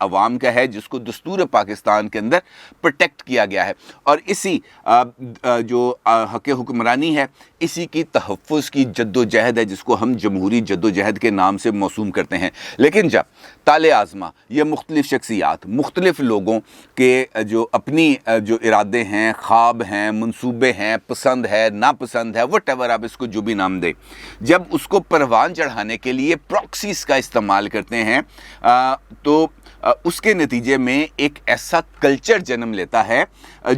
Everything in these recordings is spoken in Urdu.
عوام کا ہے، جس کو دستور پاکستان کے اندر پروٹیکٹ کیا گیا ہے، اور اسی جو حق حکمرانی ہے، اسی کی تحفظ کی جد و جہد ہے، جس کو ہم جمہوری جد و جہد کے نام سے موسوم کرتے ہیں۔ لیکن جب تالے آزما یہ مختلف شخصیات، مختلف لوگوں کے جو اپنی جو ارادے ہیں، خواب ہیں، منصوبے ہیں، پسند ہے، ناپسند ہے، وٹ ایور آپ اس کو جو بھی نام دیں، جب اس کو پروان چڑھانے کے لیے پراکسیز کا استعمال کرتے ہیں تو اس کے نتیجے میں ایک ایسا کلچر جنم لیتا ہے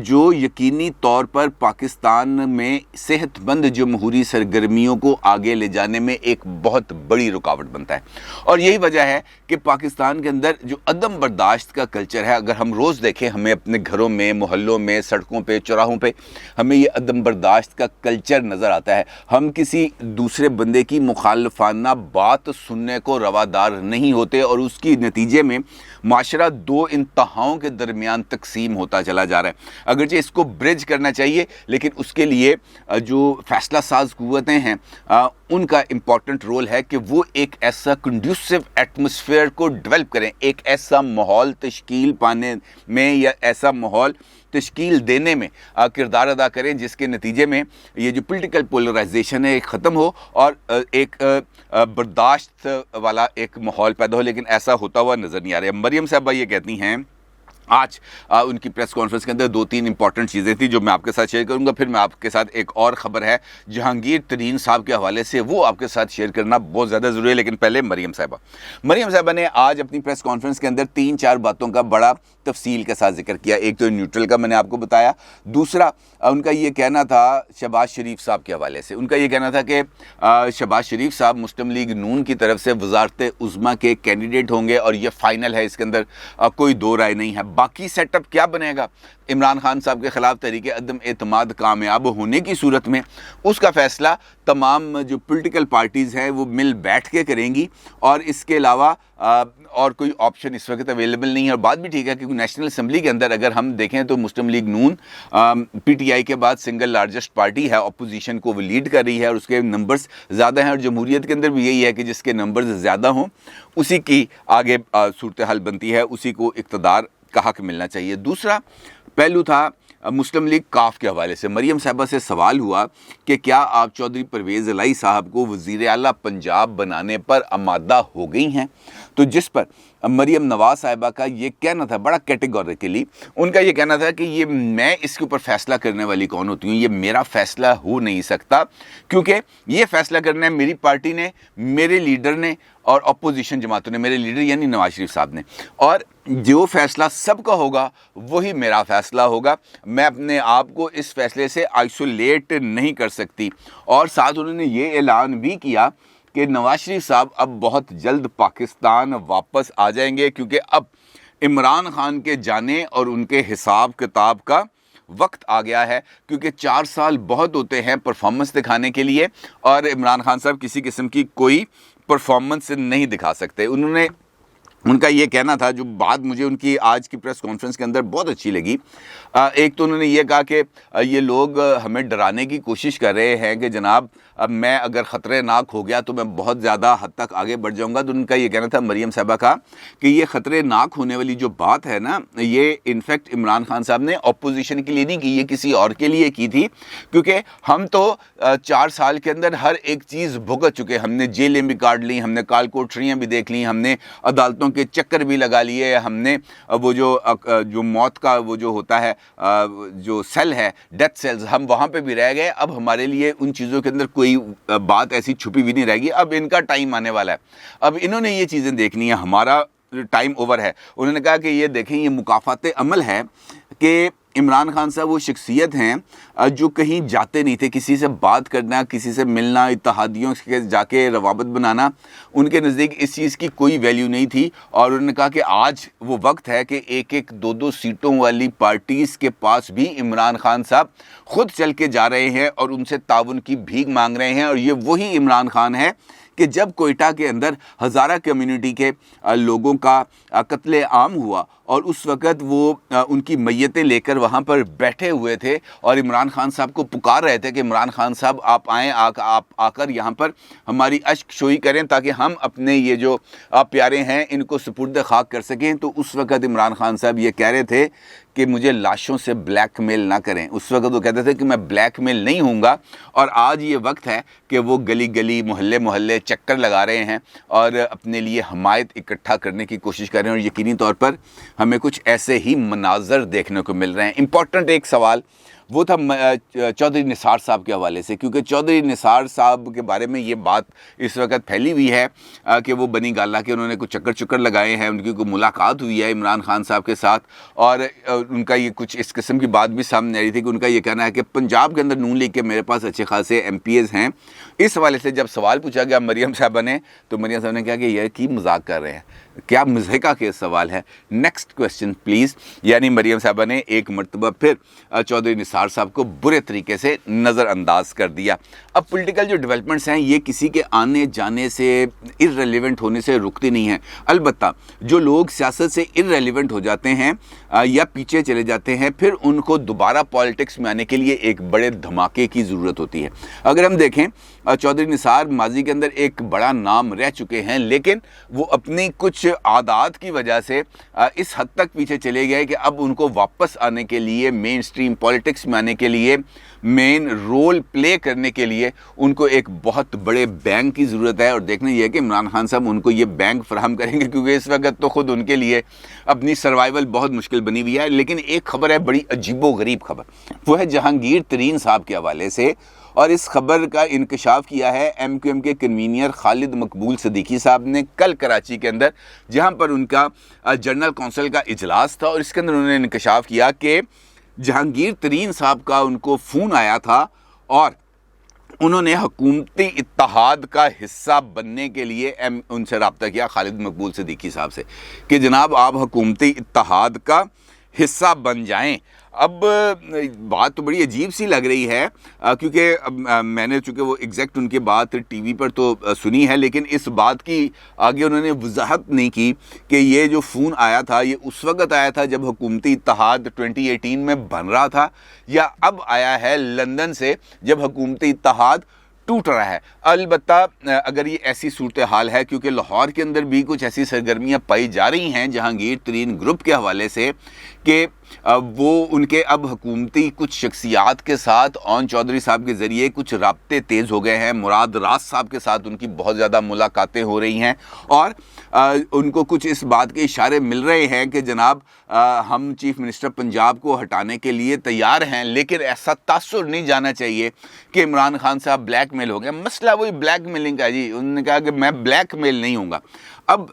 جو یقینی طور پر پاکستان میں صحت مند جمہوری سرگرمیوں کو آگے لے جانے میں ایک بہت بڑی رکاوٹ بنتا ہے۔ اور یہی وجہ ہے کہ پاکستان کے اندر جو عدم برداشت کا کلچر ہے، اگر ہم روز دیکھیں، ہمیں اپنے گھروں میں، محلوں میں، سڑکوں پہ، چوراہوں پہ ہمیں یہ عدم برداشت کا کلچر نظر آتا ہے۔ ہم کسی دوسرے بندے کی مخالفانہ بات سننے کو روادار نہیں ہوتے، اور اس کی نتیجے میں معاشرہ دو انتہاؤں کے درمیان تقسیم ہوتا چلا جا رہا ہے۔ اگرچہ اس کو برج کرنا چاہیے، لیکن اس کے لیے جو فیصلہ ساز قوتیں ہیں ان کا امپورٹنٹ رول ہے کہ وہ ایک ایسا کنڈیوسو ایٹماسفیئر کو ڈیولپ کریں، ایک ایسا ماحول تشکیل پانے میں یا ایسا ماحول تشکیل دینے میں کردار ادا کریں جس کے نتیجے میں یہ جو پولیٹیکل پولرائزیشن ہے ختم ہو اور ایک برداشت والا ایک ماحول پیدا ہو، لیکن ایسا ہوتا ہوا نظر نہیں آ رہا ہے۔ مریم صاحبہ یہ کہتی ہیں، آج ان کی پریس کانفرنس کے اندر 2-3 امپورٹنٹ چیزیں تھیں جو میں آپ کے ساتھ شیئر کروں گا، پھر میں آپ کے ساتھ ایک اور خبر ہے جہانگیر ترین صاحب کے حوالے سے، وہ آپ کے ساتھ شیئر کرنا بہت زیادہ ضروری ہے۔ لیکن پہلے مریم صاحبہ نے آج اپنی پریس کانفرنس کے اندر 3-4 باتوں کا بڑا تفصیل کے ساتھ ذکر کیا۔ ایک تو نیوٹرل کا میں نے آپ کو بتایا، دوسرا ان کا یہ کہنا تھا شہباز شریف صاحب کے حوالے سے، ان کا یہ کہنا تھا کہ شہباز شریف صاحب مسلم لیگ نون کی طرف سے وزارت عظمیٰ کے کینڈیڈیٹ ہوں گے، اور یہ فائنل ہے، اس کے اندر کوئی دو رائے نہیں ہے۔ باقی سیٹ اپ کیا بنے گا عمران خان صاحب کے خلاف تحریک عدم اعتماد کامیاب ہونے کی صورت میں، اس کا فیصلہ تمام جو پولیٹیکل پارٹیز ہیں وہ مل بیٹھ کے کریں گی، اور اس کے علاوہ اور کوئی آپشن اس وقت اویلیبل نہیں ہے۔ اور بات بھی ٹھیک ہے، کیونکہ نیشنل اسمبلی کے اندر اگر ہم دیکھیں تو مسلم league known P T I کے بعد سنگل لارجسٹ پارٹی ہے، اپوزیشن کو وہ لیڈ کر رہی ہے، اور اس کے نمبرز زیادہ ہیں، اور جمہوریت کے اندر بھی یہی ہے کہ جس کے نمبرز زیادہ ہوں اسی کی آگے صورتحال بنتی ہے، اسی کو اقتدار کا حق ملنا چاہیے۔ دوسرا پہلو تھا مسلم لیگ کاف کے حوالے سے۔ مریم صاحبہ سے سوال ہوا کہ کیا آپ چودھری پرویز الہی صاحب کو وزیر اعلیٰ پنجاب بنانے پر آمادہ ہو گئی ہیں، تو جس پر مریم نواز صاحبہ کا یہ کہنا تھا بڑا کیٹیگوریکلی، ان کا یہ کہنا تھا کہ یہ میں اس کے اوپر فیصلہ کرنے والی کون ہوتی ہوں، یہ میرا فیصلہ ہو نہیں سکتا، کیونکہ یہ فیصلہ کرنا ہے میری پارٹی نے، میرے لیڈر نے، اور اپوزیشن جماعتوں نے، میرے لیڈر یعنی نواز شریف صاحب نے، اور جو فیصلہ سب کا ہوگا وہی میرا فیصلہ ہوگا، میں اپنے آپ کو اس فیصلے سے آئسولیٹ نہیں کر سکتی۔ اور ساتھ انہوں نے یہ اعلان بھی کیا کہ نواز شریف صاحب اب بہت جلد پاکستان واپس آ جائیں گے، کیونکہ اب عمران خان کے جانے اور ان کے حساب کتاب کا وقت آ گیا ہے، کیونکہ 4 سال بہت ہوتے ہیں پرفارمنس دکھانے کے لیے، اور عمران خان صاحب کسی قسم کی کوئی پرفارمنس نہیں دکھا سکتے۔ ان کا یہ کہنا تھا، جو بات مجھے ان کی آج کی پریس کانفرنس کے اندر بہت اچھی لگی، ایک تو انہوں نے یہ کہا کہ یہ لوگ ہمیں ڈرانے کی کوشش کر رہے ہیں کہ جناب اب میں اگر خطرے ناک ہو گیا تو میں بہت زیادہ حد تک آگے بڑھ جاؤں گا۔ تو ان کا یہ کہنا تھا مریم صاحبہ کا کہ یہ خطرے ناک ہونے والی جو بات ہے نا، یہ انفیکٹ عمران خان صاحب نے اپوزیشن کے لیے نہیں کی، یہ کسی اور کے لیے کی تھی، کیونکہ ہم تو 4 سال کے اندر ہر ایک چیز بھگت چکے، ہم نے جیلیں بھی کاٹ لی، ہم نے کال کوٹریاں بھی دیکھ لی، ہم نے عدالتوں کے چکر بھی لگا لیے، ہم نے وہ جو موت کا وہ جو ہوتا ہے جو سیل ہے، ڈیتھ سیلز، ہم وہاں پہ بھی رہ گئے۔ اب ہمارے لیے ان چیزوں کے اندر کوئی بات ایسی چھپی بھی نہیں رہے گی، اب ان کا ٹائم آنے والا ہے، اب انہوں نے یہ چیزیں دیکھنی ہے، ہمارا ٹائم اوور ہے۔ انہوں نے کہا کہ یہ دیکھیں، یہ مکافات عمل ہے کہ عمران خان صاحب وہ شخصیت ہیں جو کہیں جاتے نہیں تھے، کسی سے بات کرنا، کسی سے ملنا، اتحادیوں سے جا کے روابط بنانا، ان کے نزدیک اس چیز کی کوئی ویلیو نہیں تھی۔ اور انہوں نے کہا کہ آج وہ وقت ہے کہ 1-2 سیٹوں والی پارٹیز کے پاس بھی عمران خان صاحب خود چل کے جا رہے ہیں اور ان سے تعاون کی بھیک مانگ رہے ہیں، اور یہ وہی عمران خان ہے کہ جب کوئٹہ کے اندر ہزارہ کمیونٹی کے لوگوں کا قتل عام ہوا اور اس وقت وہ ان کی میتیں لے کر وہاں پر بیٹھے ہوئے تھے اور عمران خان صاحب کو پکار رہے تھے کہ عمران خان صاحب آپ آئیں، آپ آ کر یہاں پر ہماری اشک شوئی کریں تاکہ ہم اپنے یہ جو پیارے ہیں ان کو سپرد خاک کر سکیں، تو اس وقت عمران خان صاحب یہ کہہ رہے تھے کہ مجھے لاشوں سے بلیک میل نہ کریں۔ اس وقت وہ کہتے تھے کہ میں بلیک میل نہیں ہوں گا، اور آج یہ وقت ہے کہ وہ گلی گلی محلے محلے چکر لگا رہے ہیں اور اپنے لیے حمایت اکٹھا کرنے کی کوشش کر رہے ہیں، اور یقینی طور پر ہمیں کچھ ایسے ہی مناظر دیکھنے کو مل رہے ہیں۔ امپورٹنٹ ایک سوال وہ تھا چودھری نثار صاحب کے حوالے سے، کیونکہ چودھری نثار صاحب کے بارے میں یہ بات اس وقت پھیلی ہوئی ہے کہ وہ بنی گالہ کے انہوں نے کچھ چکر لگائے ہیں، ان کی کوئی ملاقات ہوئی ہے عمران خان صاحب کے ساتھ، اور ان کا یہ کچھ اس قسم کی بات بھی سامنے آ رہی تھی کہ ان کا یہ کہنا ہے کہ پنجاب کے اندر نون لیگ کے میرے پاس اچھے خاصے ایم پی ایز ہیں۔ اس حوالے سے جب سوال پوچھا گیا مریم صاحبہ نے، تو مریم صاحب نے کہا کہ یہ کی مذاق کر رہے ہیں، کیا مضحکہ کے سوال ہے، نیکسٹ کویسچن پلیز۔ یعنی مریم صاحبہ نے ایک مرتبہ پھر چودھری نثار صاحب کو برے طریقے سے نظر انداز کر دیا۔ اب پولیٹیکل جو ڈیولپمنٹس ہیں یہ کسی کے آنے جانے سے، ارریلیونٹ ہونے سے رکتی نہیں ہیں۔ البتہ جو لوگ سیاست سے ارریلیونٹ ہو جاتے ہیں یا پیچھے چلے جاتے ہیں، پھر ان کو دوبارہ پالیٹکس میں آنے کے لیے ایک بڑے دھماکے کی ضرورت ہوتی ہے۔ اگر ہم دیکھیں چودھری نثار ماضی کے اندر ایک بڑا نام رہ چکے ہیں، لیکن وہ اپنی کچھ عادات کی وجہ سے اس حد تک پیچھے چلے گئے کہ اب ان کو واپس آنے کے لیے، مین سٹریم پالیٹکس میں آنے کے لیے، مین رول پلے کرنے کے لیے ان کو ایک بہت بڑے بینک کی ضرورت ہے، اور دیکھنا یہ ہے کہ عمران خان صاحب ان کو یہ بینک فراہم کریں گے، کیونکہ اس وقت تو خود ان کے لیے اپنی سروائیول بہت مشکل بنی ہوئی ہے۔ لیکن ایک خبر ہے بڑی عجیب و غریب خبر، وہ ہے جہانگیر ترین صاحب کے حوالے سے، اور اس خبر کا انکشاف کیا ہے ایم کیو ایم کے کنوینر خالد مقبول صدیقی صاحب نے کل کراچی کے اندر، جہاں پر ان کا جنرل کونسل کا اجلاس تھا، اور اس کے اندر انہوں نے انکشاف کیا کہ جہانگیر ترین صاحب کا ان کو فون آیا تھا اور انہوں نے حکومتی اتحاد کا حصہ بننے کے لیے ان سے رابطہ کیا، خالد مقبول صدیقی صاحب سے، کہ جناب آپ حکومتی اتحاد کا حصہ بن جائیں۔ اب بات تو بڑی عجیب سی لگ رہی ہے، کیونکہ میں نے چونکہ وہ ایگزیکٹ ان کی بات ٹی وی پر تو سنی ہے، لیکن اس بات کی آگے انہوں نے وضاحت نہیں کی کہ یہ جو فون آیا تھا یہ اس وقت آیا تھا جب حکومتی اتحاد 2018 میں بن رہا تھا، یا اب آیا ہے لندن سے جب حکومتی اتحاد ٹوٹ رہا ہے۔ البتہ اگر یہ ایسی صورتحال ہے، کیونکہ لاہور کے اندر بھی کچھ ایسی سرگرمیاں پائی جا رہی ہیں جہانگیر ترین گروپ کے حوالے سے کہ وہ ان کے اب حکومتی کچھ شخصیات کے ساتھ اون چودھری صاحب کے ذریعے کچھ رابطے تیز ہو گئے ہیں، مراد راز صاحب کے ساتھ ان کی بہت زیادہ ملاقاتیں ہو رہی ہیں، اور ان کو کچھ اس بات کے اشارے مل رہے ہیں کہ جناب ہم چیف منسٹر پنجاب کو ہٹانے کے لیے تیار ہیں، لیکن ایسا تاثر نہیں جانا چاہیے کہ عمران خان صاحب بلیک میل ہو گئے۔ مسئلہ وہی بلیک میلنگ کا جی، انہوں نے کہا کہ میں بلیک میل نہیں ہوں گا۔ اب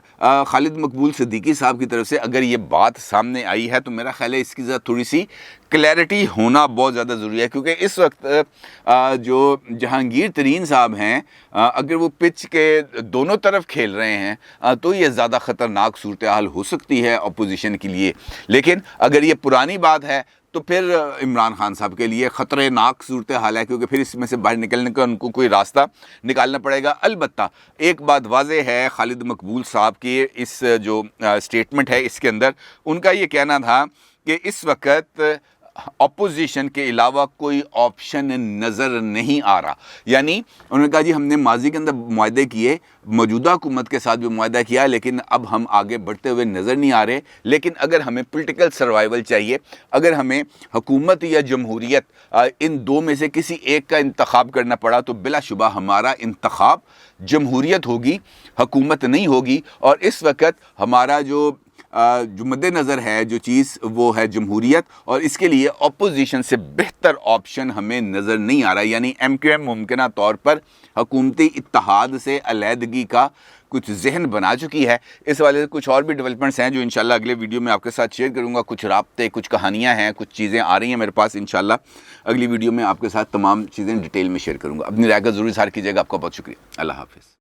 خالد مقبول صدیقی صاحب کی طرف سے اگر یہ بات سامنے آئی ہے تو میرا خیال ہے اس کی تھوڑی سی کلیئرٹی ہونا بہت زیادہ ضروری ہے، کیونکہ اس وقت جو جہانگیر ترین صاحب ہیں اگر وہ پچ کے دونوں طرف کھیل رہے ہیں تو یہ زیادہ خطرناک صورتحال ہو سکتی ہے اپوزیشن کے لیے، لیکن اگر یہ پرانی بات ہے تو پھر عمران خان صاحب کے لیے خطرناک صورتحال ہے، کیونکہ پھر اس میں سے باہر نکلنے کا ان کو کوئی راستہ نکالنا پڑے گا۔ البتہ ایک بات واضح ہے خالد مقبول صاحب کی اس جو سٹیٹمنٹ ہے اس کے اندر ان کا یہ کہنا تھا کہ اس وقت اپوزیشن کے علاوہ کوئی آپشن نظر نہیں آ رہا، یعنی انہوں نے کہا جی ہم نے ماضی کے اندر معاہدے کیے، موجودہ حکومت کے ساتھ بھی معاہدہ کیا، لیکن اب ہم آگے بڑھتے ہوئے نظر نہیں آ رہے، لیکن اگر ہمیں پولیٹیکل سروائیول چاہیے، اگر ہمیں حکومت یا جمہوریت ان دو میں سے کسی ایک کا انتخاب کرنا پڑا تو بلا شبہ ہمارا انتخاب جمہوریت ہوگی، حکومت نہیں ہوگی، اور اس وقت ہمارا جو مد نظر ہے جو چیز وہ ہے جمہوریت، اور اس کے لیے اپوزیشن سے بہتر آپشن ہمیں نظر نہیں آ رہا، یعنی ایم کیو ایم ممکنہ طور پر حکومتی اتحاد سے علیحدگی کا کچھ ذہن بنا چکی ہے۔ اس والے سے کچھ اور بھی ڈیولپمنٹس ہیں جو انشاءاللہ اگلے ویڈیو میں آپ کے ساتھ شیئر کروں گا، کچھ رابطے، کچھ کہانیاں ہیں، کچھ چیزیں آ رہی ہیں میرے پاس، انشاءاللہ اگلی ویڈیو میں آپ کے ساتھ تمام چیزیں ڈیٹیل میں شیئر کروں گا۔ اپنی رائے کا ضرور اظہار کیجیے گا۔ آپ کا بہت شکریہ، اللہ حافظ۔